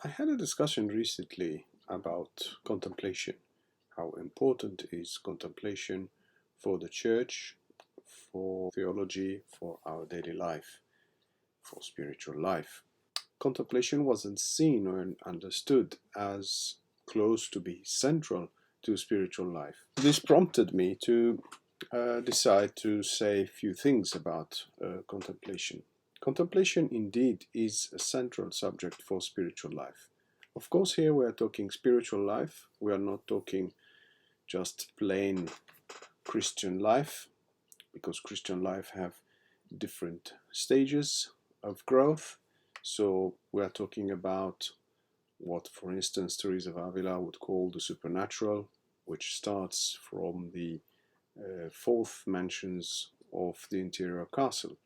I had a discussion recently about contemplation. How important is contemplation for the church, for theology, for our daily life, for spiritual life? Contemplation wasn't seen or understood as close to be central to spiritual life. This prompted me to decide to say a few things about contemplation. Contemplation indeed is a central subject for spiritual life. Of course, here we are talking spiritual life. We are not talking just plain Christian life, because Christian life have different stages of growth. So we are talking about what, for instance, Teresa of Avila would call the supernatural, which starts from the fourth mentions of the interior castle.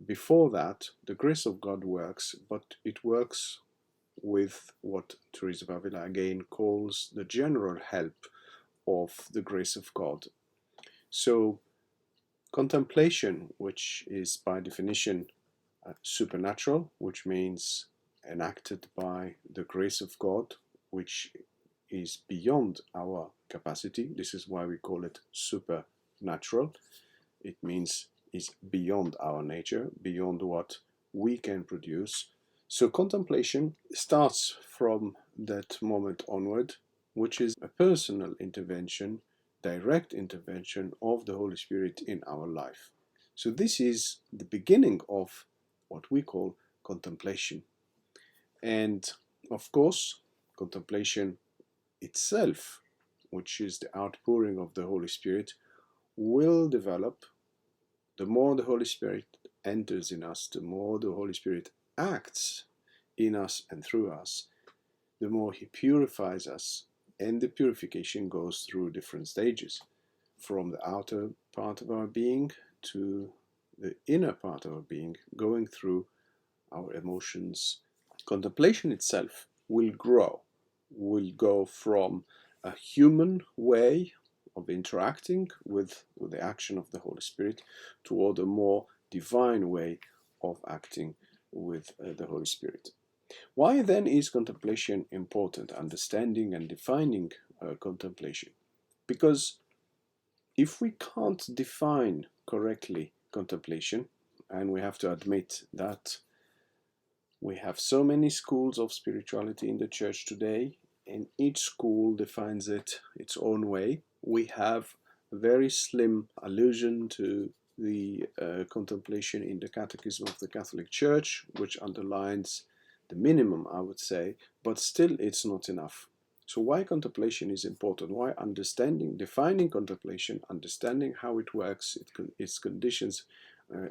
Before that, the grace of God works, but it works with what Teresa of Avila again calls the general help of the grace of God. So contemplation, which is by definition supernatural, which means enacted by the grace of God, which is beyond our capacity. This is why we call it supernatural. It means is beyond our nature, beyond what we can produce. So contemplation starts from that moment onward, which is a personal intervention, direct intervention of the Holy Spirit in our life. So this is the beginning of what we call contemplation. And of course, contemplation itself, which is the outpouring of the Holy Spirit, will develop. The more the Holy Spirit enters in us, the more the Holy Spirit acts in us and through us, the more He purifies us. And the purification goes through different stages, from the outer part of our being to the inner part of our being, going through our emotions. Contemplation itself will grow, will go from a human way of interacting with the action of the Holy Spirit toward a more divine way of acting with the Holy Spirit. Why then is contemplation important? Understanding and defining contemplation. Because if we can't define correctly contemplation, and we have to admit that we have so many schools of spirituality in the church today, and each school defines it its own way. We have a very slim allusion to the contemplation in the Catechism of the Catholic Church, which underlines the minimum, I would say, but still it's not enough. So why contemplation is important? Why understanding, defining contemplation, understanding how it works, its conditions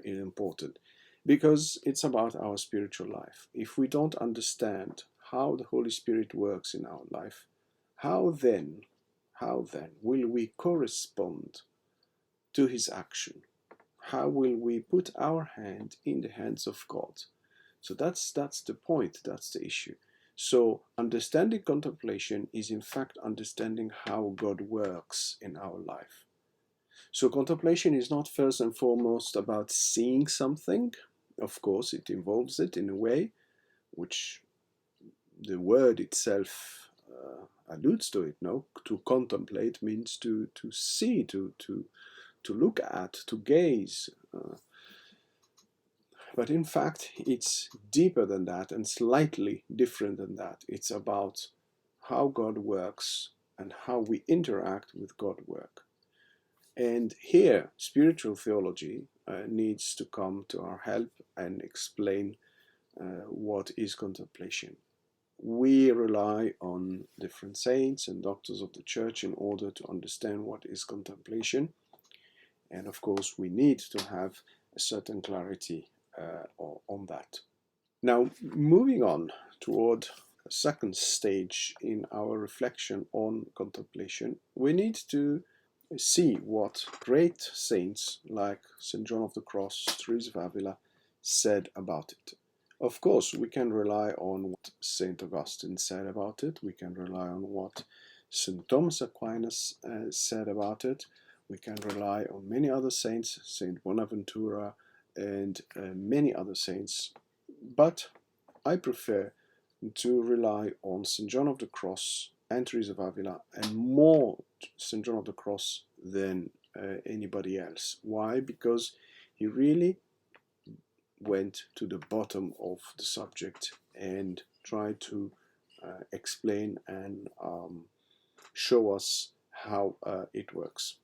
is important? Because it's about our spiritual life. If we don't understand how the Holy Spirit works in our life, how then will we correspond to His action? How will we put our hand in the hands of God? So that's the point, that's the issue. So understanding contemplation is in fact understanding how God works in our life. So contemplation is not first and foremost about seeing something. Of course, it involves it in a way, which the word itself alludes to it. No, to contemplate means to see, to look at, to gaze. But in fact, it's deeper than that and slightly different than that. It's about how God works and how we interact with God's work. And here, spiritual theology needs to come to our help and explain what is contemplation. We rely on different saints and doctors of the church in order to understand what is contemplation. And of course, we need to have a certain clarity on that. Now, moving on toward a second stage in our reflection on contemplation, we need to see what great saints like St. John of the Cross, Teresa of Avila said about it. Of course, we can rely on what St. Augustine said about it. We can rely on what St. Thomas Aquinas said about it. We can rely on many other saints, St. Bonaventura and many other saints. But I prefer to rely on St. John of the Cross and Teresa of Avila, and more St. John of the Cross than anybody else. Why? Because he really went to the bottom of the subject and tried to explain and show us how it works.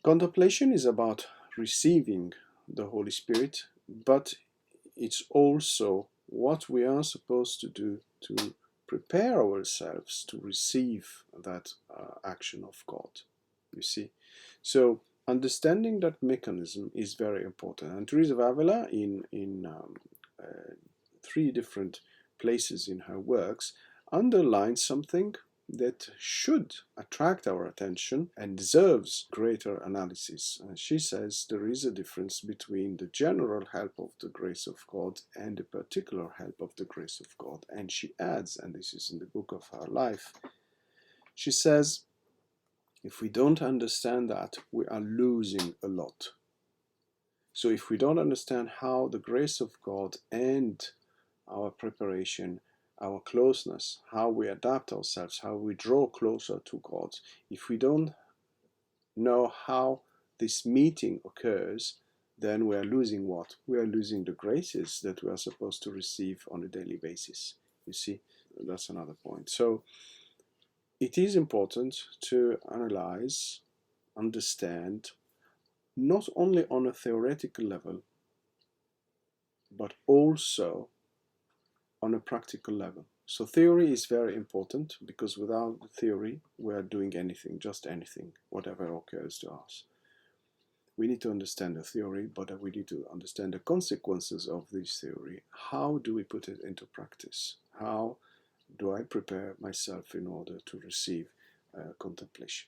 Contemplation is about receiving the Holy Spirit, but it's also what we are supposed to do to prepare ourselves to receive that action of God, you see. So understanding that mechanism is very important. And Teresa of Avila, in 3 different places in her works, underlines something that should attract our attention and deserves greater analysis. She says there is a difference between the general help of the grace of God and the particular help of the grace of God. And she adds, and this is in the book of her life, she says, if we don't understand that, we are losing a lot. So if we don't understand how the grace of God and our preparation, our closeness, how we adapt ourselves, how we draw closer to God, if we don't know how this meeting occurs, then we are losing what? We are losing the graces that we are supposed to receive on a daily basis. You see, that's another point. So it is important to analyze, understand, not only on a theoretical level, but also on a practical level. So theory is very important, because without theory we are doing anything, just anything, whatever occurs to us. We need to understand the theory, but we need to understand the consequences of this theory. How do we put it into practice? How do I prepare myself in order to receive contemplation?